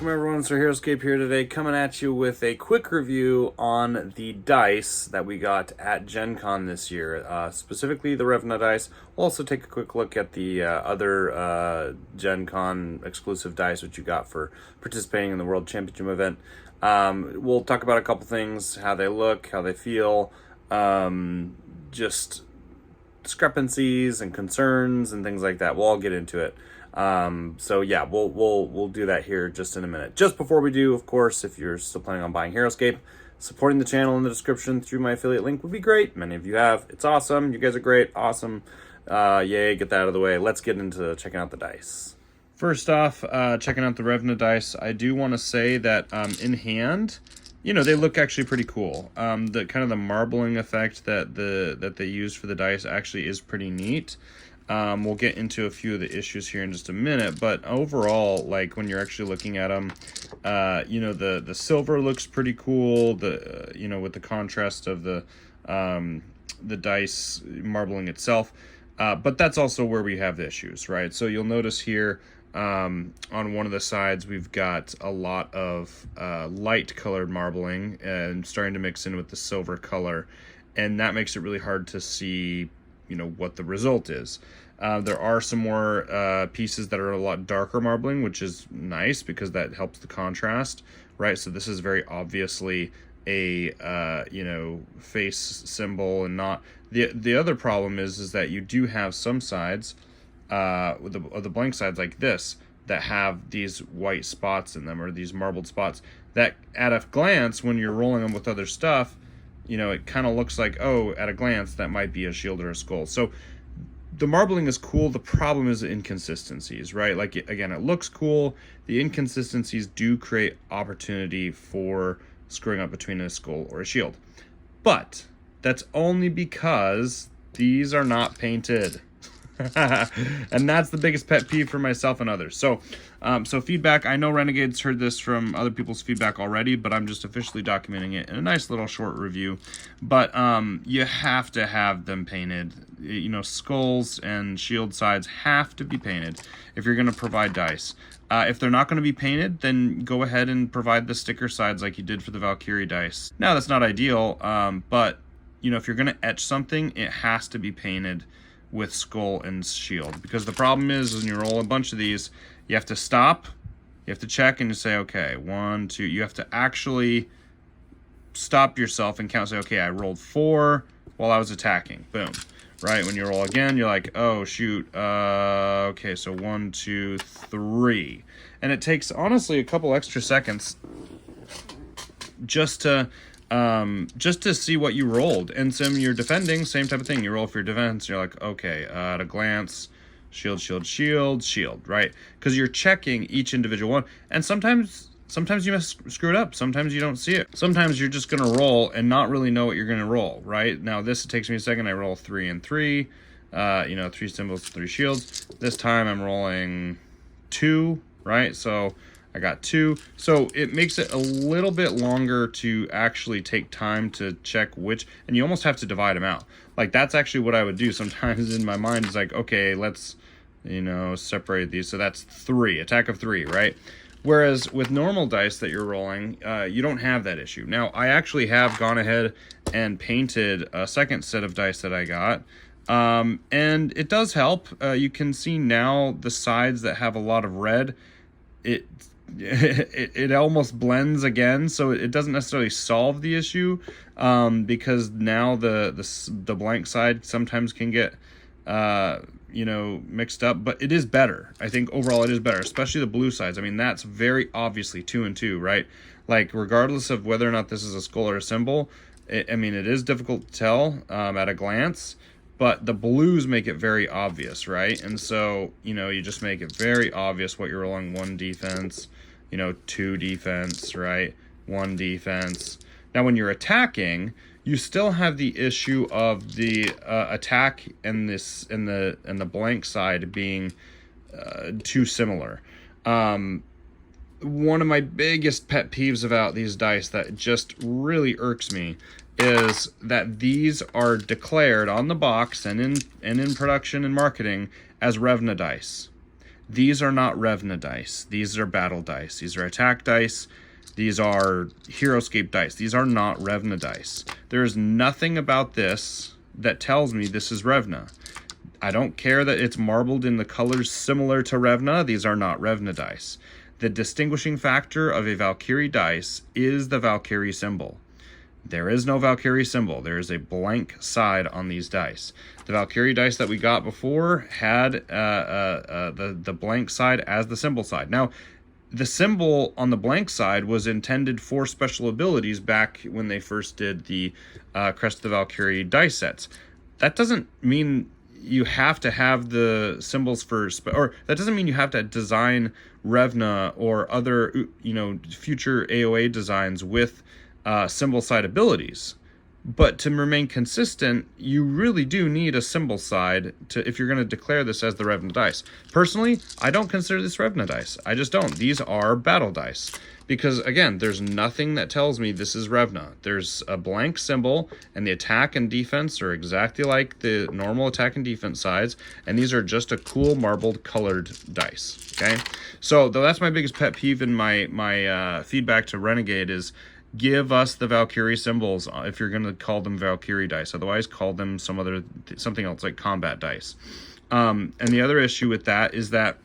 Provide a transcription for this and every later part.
Welcome everyone, it's Heroscape here today, coming at you with a quick review on the dice that we got at Gen Con this year, specifically the Revna dice. We'll also take a quick look at the other Gen Con exclusive dice which you got for participating in the World Championship event. We'll talk about a couple things, how they look, how they feel, just discrepancies and concerns and things like that. We'll all get into it. So yeah, we'll do that here just in a minute. Just before we do, of course, if you're still planning on buying Heroscape, supporting the channel in the description through my affiliate link would be great. Many of you have. It's awesome. You guys are great. Awesome. Yay, get that out of the way. Let's get into checking out the dice. First off, checking out the Revna dice, I do want to say that in hand, you know, they look actually pretty cool. The kind of the marbling effect that they used for the dice actually is pretty neat. We'll get into a few of the issues here in just a minute, but overall, like when you're actually looking at them, you know, the silver looks pretty cool. You know, with the contrast of the dice marbling itself, but that's also where we have the issues, right? So you'll notice here on one of the sides we've got a lot of light colored marbling and starting to mix in with the silver color, and that makes it really hard to see, you know, what the result is. There are some more pieces that are a lot darker marbling, which is nice because that helps the contrast, right? So this is very obviously a you know, face symbol, and not the other problem is that you do have some sides with the blank sides like this that have these white spots in them, or these marbled spots that at a glance when you're rolling them with other stuff, you know, it kind of looks like, oh, at a glance that might be a shield or a skull. So the marbling is cool. The problem is the inconsistencies, right? Like, again, it looks cool. The inconsistencies do create opportunity for screwing up between a skull or a shield. But that's only because these are not painted. And that's the biggest pet peeve for myself and others. So feedback, I know Renegade's heard this from other people's feedback already, but I'm just officially documenting it in a nice little short review. But you have to have them painted. You know, skulls and shield sides have to be painted if you're going to provide dice. If they're not going to be painted, then go ahead and provide the sticker sides like you did for the Valkyrie dice. Now, that's not ideal, but you know, if you're going to etch something, it has to be painted with skull and shield, because the problem is when you roll a bunch of these, you have to stop, you have to check, and you say, okay, 1, 2, you have to actually stop yourself and count, say, okay, I rolled 4 while I was attacking, boom, right? When you roll again, you're like, oh shoot, okay, so 1, 2, 3, and it takes honestly a couple extra seconds just to see what you rolled. And some you're defending, same type of thing. You roll for your defense, you're like, okay, at a glance, shield, shield, shield, shield, right? Because you're checking each individual one, and sometimes you screw it up. Sometimes you don't see it. Sometimes you're just gonna roll and not really know what you're gonna roll, right? Now this, it takes me a second. I roll 3 and 3, you know, 3 symbols, 3 shields. This time I'm rolling 2, right? So I got 2. So it makes it a little bit longer to actually take time to check which, and you almost have to divide them out. Like, that's actually what I would do sometimes in my mind. Is like, okay, let's, you know, separate these. So that's 3, attack of 3, right? Whereas with normal dice that you're rolling, you don't have that issue. Now, I actually have gone ahead and painted a second set of dice that I got. And it does help. You can see now the sides that have a lot of red, it almost blends again, so it doesn't necessarily solve the issue, because now the blank side sometimes can get you know, mixed up, but it is better. I think overall it is better, especially the blue sides. I mean, that's very obviously 2 and 2, right? Like, regardless of whether or not this is a skull or a symbol, I mean, it is difficult to tell at a glance, but the blues make it very obvious, right? And so, you know, you just make it very obvious what you're rolling. 1 defense, you know, 2 defense, right? 1 defense. Now, when you're attacking, you still have the issue of the attack and the blank side being too similar. One of my biggest pet peeves about these dice that just really irks me is that these are declared on the box and in production and marketing as Revna dice. these are not Revna dice. These are battle dice. These are attack dice. These are Heroscape dice. These are not Revna dice. There's nothing about this that tells me this is Revna. I don't care that it's marbled in the colors similar to Revna. These are not Revna dice. The distinguishing factor of a Valkyrie dice is the Valkyrie symbol. There is no Valkyrie symbol. There is a blank side on these dice. The Valkyrie dice that we got before had the blank side as the symbol side. Now, the symbol on the blank side was intended for special abilities back when they first did the Crest of the Valkyrie dice sets. That doesn't mean you have to have the symbols for, or that doesn't mean you have to design Revna or other, future AOA designs with symbol side abilities. But to remain consistent, you really do need a symbol side to, if you're going to declare this as the Revna dice. Personally, I don't consider this Revna dice. I just don't. These are battle dice. Because, again, there's nothing that tells me this is Revna. There's a blank symbol, and the attack and defense are exactly like the normal attack and defense sides, and these are just a cool marbled colored dice, okay? So, that's my biggest pet peeve in my feedback to Renegade is, give us the Valkyrie symbols if you're going to call them Valkyrie dice. Otherwise, call them something else like combat dice. And the other issue with that is that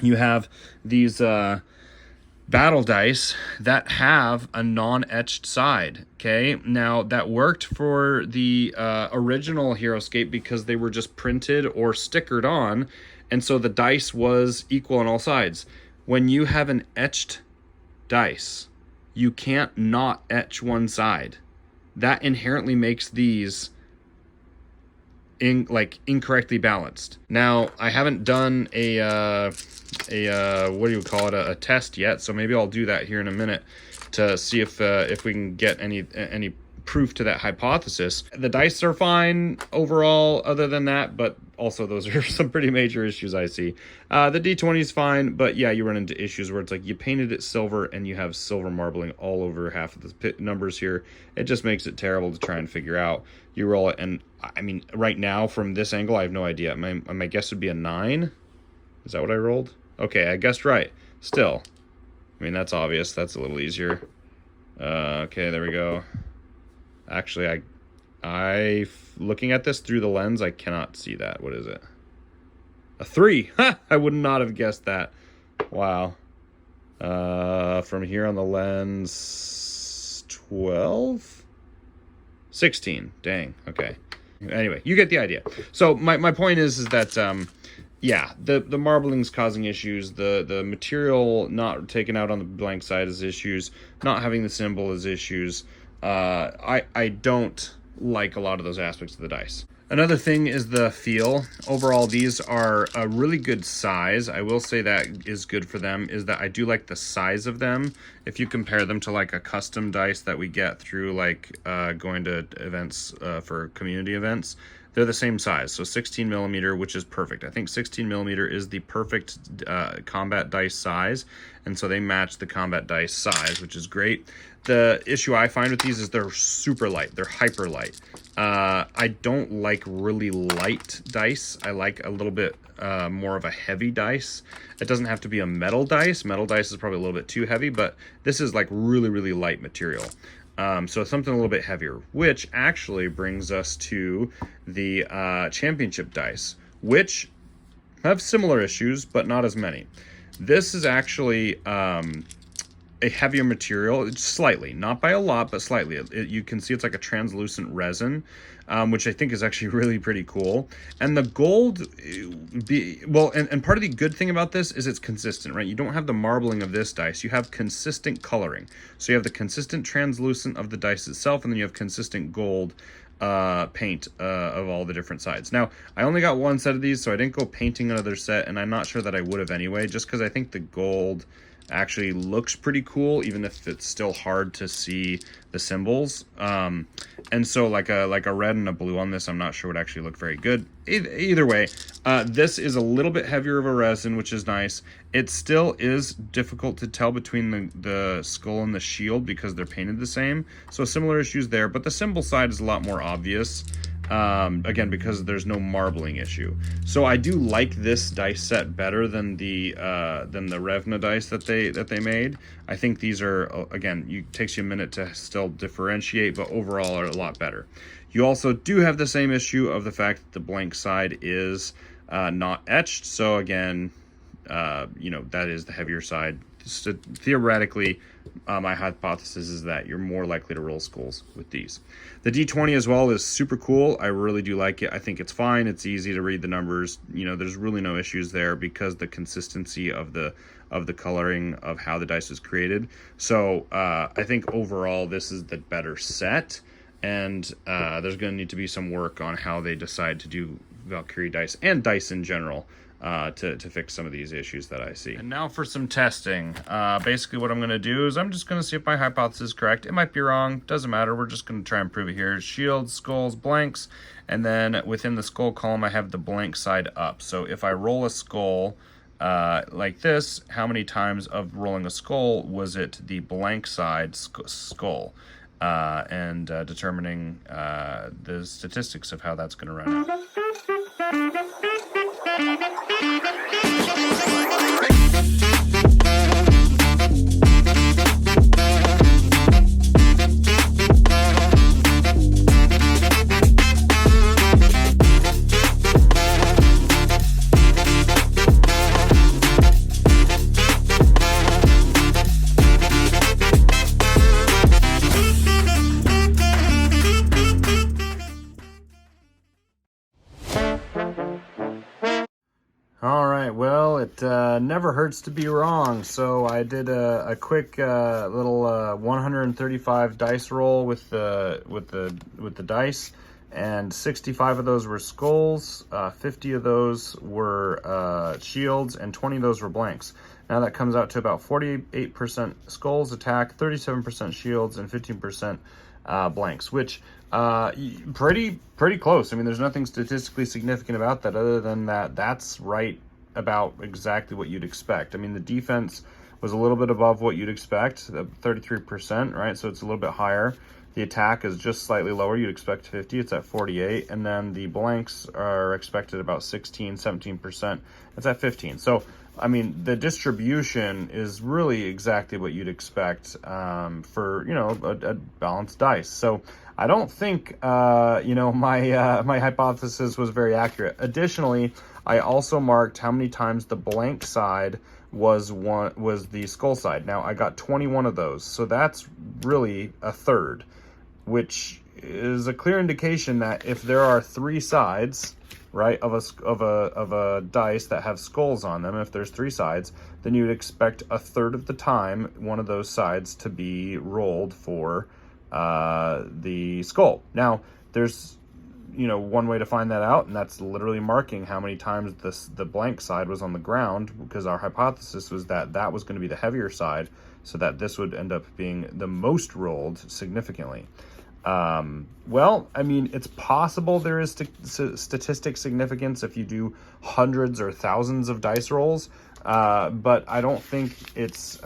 you have these battle dice that have a non-etched side, okay? Now, that worked for the original Heroscape because they were just printed or stickered on, and so the dice was equal on all sides. When you have an etched dice, you can't not etch one side. That inherently makes these incorrectly balanced. Now, I haven't done a test yet, so maybe I'll do that here in a minute to see if we can get any proof to that hypothesis. The dice are fine overall other than that, but also those are some pretty major issues I see. The D20 is fine, but yeah, you run into issues where it's like you painted it silver and you have silver marbling all over half of the numbers here. It just makes it terrible to try and figure out. You roll it, and I mean, right now from this angle, I have no idea. My guess would be a 9. Is that what I rolled? Okay, I guessed right. Still, I mean, that's obvious. That's a little easier. Okay, there we go. Actually, I looking at this through the lens, I cannot see that. What is it? A 3. Ha! I would not have guessed that. Wow. From here on the lens, 12? 16. Dang. Okay. Anyway, you get the idea. So my point is that yeah, the marbling's causing issues. The material not taken out on the blank side is issues. Not having the symbol is issues. I don't like a lot of those aspects of the dice. Another thing is the feel. Overall, these are a really good size. I will say that is good for them, is that I do like the size of them. If you compare them to like a custom dice that we get through like going to events for community events, they're the same size. So 16 millimeter, which is perfect. I think 16 millimeter is the perfect combat dice size. And so they match the combat dice size, which is great. The issue I find with these is they're super light. They're hyper light. I don't like really light dice. I like a little bit more of a heavy dice. It doesn't have to be a metal dice. Metal dice is probably a little bit too heavy, but this is like really, really light material. So something a little bit heavier, which actually brings us to the championship dice, which have similar issues, but not as many. This is actually a heavier material, it's slightly, not by a lot, but slightly. You can see it's like a translucent resin, which I think is actually really pretty cool. And the gold, and part of the good thing about this is it's consistent, right? You don't have the marbling of this dice. You have consistent coloring. So you have the consistent translucent of the dice itself, and then you have consistent gold paint of all the different sides. Now, I only got one set of these, so I didn't go painting another set, and I'm not sure that I would have anyway, just because I think the gold actually looks pretty cool, even if it's still hard to see the symbols. And so like a red and a blue on this, I'm not sure would actually look very good. Either way, this is a little bit heavier of a resin, which is nice. It still is difficult to tell between the skull and the shield because they're painted the same. So similar issues there, but the symbol side is a lot more obvious. again, because there's no marbling issue. So I do like this dice set better than the Revna dice that they made. I think these are, again, it takes you a minute to still differentiate, but overall are a lot better. You also do have the same issue of the fact that the blank side is not etched. So again, that is the heavier side. So theoretically, my hypothesis is that you're more likely to roll skulls with these. The D20 as well is super cool. I really do like it. I think it's fine. It's easy to read the numbers. There's really no issues there because the consistency of the coloring of how the dice is created. So I think overall this is the better set, and there's going to need to be some work on how they decide to do Valkyrie dice and dice in general to fix some of these issues that I see. And now for some testing. Basically what I'm going to do is I'm just going to see if my hypothesis is correct. It might be wrong, doesn't matter. We're just going to try and prove it here. Shields, skulls, blanks, and then within the skull column I have the blank side up. So if I roll a skull like this, how many times of rolling a skull was it the blank side skull? And determining the statistics of how that's going to run out. Well, it never hurts to be wrong. So I did a quick little 135 dice roll with the dice, and 65 of those were skulls, 50 of those were shields, and 20 of those were blanks. Now that comes out to about 48% skulls attack, 37% shields, and 15% blanks, which pretty close. I mean, there's nothing statistically significant about that other than that's right about exactly what you'd expect. I mean, the defense was a little bit above what you'd expect, 33%, right? So it's a little bit higher. The attack is just slightly lower. You'd expect 50. It's at 48. And then the blanks are expected about 16, 17%. It's at 15. So, I mean, the distribution is really exactly what you'd expect for, a balanced dice. So I don't think, my hypothesis was very accurate. Additionally, I also marked how many times the blank side was the skull side. Now I got 21 of those, so that's really a third, which is a clear indication that if there are 3 sides, right, of a dice that have skulls on them, if there's 3 sides, then you'd expect a third of the time one of those sides to be rolled for the skull. Now there's one way to find that out, and that's literally marking how many times the blank side was on the ground, because our hypothesis was that was going to be the heavier side, so that this would end up being the most rolled significantly. Well, I mean, it's possible there is statistic significance if you do hundreds or thousands of dice rolls, but I don't think it's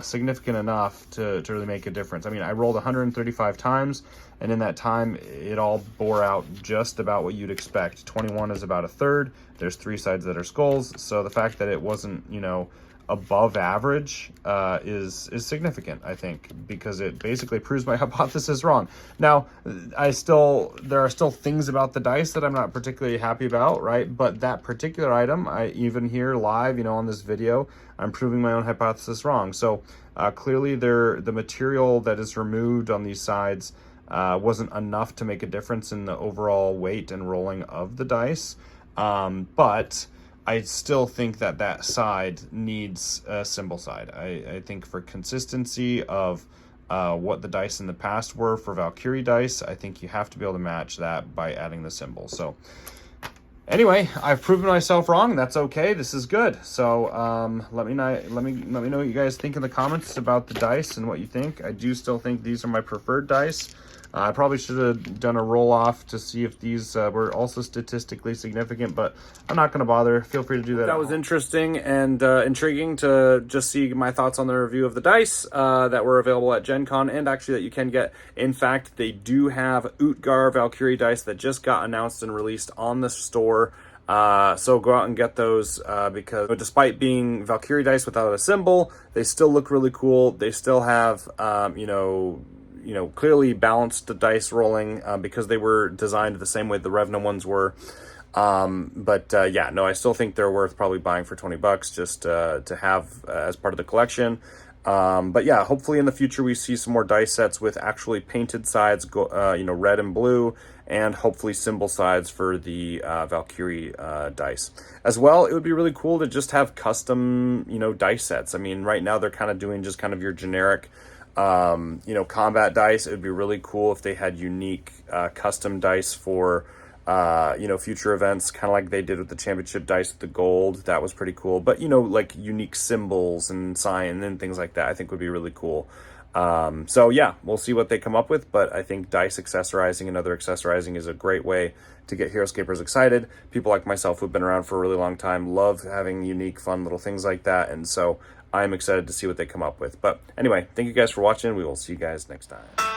significant enough to really make a difference. I mean, I rolled 135 times, and in that time, it all bore out just about what you'd expect. 21 is about a third. There's 3 sides that are skulls, so the fact that it wasn't, above average is significant, I think, because it basically proves my hypothesis wrong. Now, there are still things about the dice that I'm not particularly happy about, right? But that particular item, even here live, on this video, I'm proving my own hypothesis wrong. So clearly the material that is removed on these sides wasn't enough to make a difference in the overall weight and rolling of the dice. But I still think that side needs a symbol side. I think for consistency of what the dice in the past were for Valkyrie dice, I think you have to be able to match that by adding the symbol. So anyway, I've proven myself wrong. That's okay. This is good. So let me know what you guys think in the comments about the dice and what you think. I do still think these are my preferred dice. I probably should have done a roll-off to see if these were also statistically significant, but I'm not going to bother. Feel free to do that. That was interesting and intriguing to just see my thoughts on the review of the dice that were available at Gen Con, and actually that you can get. In fact, they do have Utgar Valkyrie dice that just got announced and released on the store. So go out and get those because despite being Valkyrie dice without a symbol, they still look really cool. They still have, clearly balanced the dice rolling because they were designed the same way the Revna ones were. I still think they're worth probably buying for $20 just to have as part of the collection. Hopefully in the future we see some more dice sets with actually painted sides, red and blue, and hopefully symbol sides for the Valkyrie dice. As well, it would be really cool to just have custom, dice sets. I mean, right now they're kind of doing just kind of your generic, combat dice. It would be really cool if they had unique custom dice for future events, kind of like they did with the championship dice with the gold. That was pretty cool. But, like unique symbols and sign and things like that, I think would be really cool. We'll see what they come up with, but I think dice accessorizing and other accessorizing is a great way to get Heroscapers excited. People like myself who've been around for a really long time love having unique, fun little things like that, and so I'm excited to see what they come up with. But anyway, thank you guys for watching. We will see you guys next time.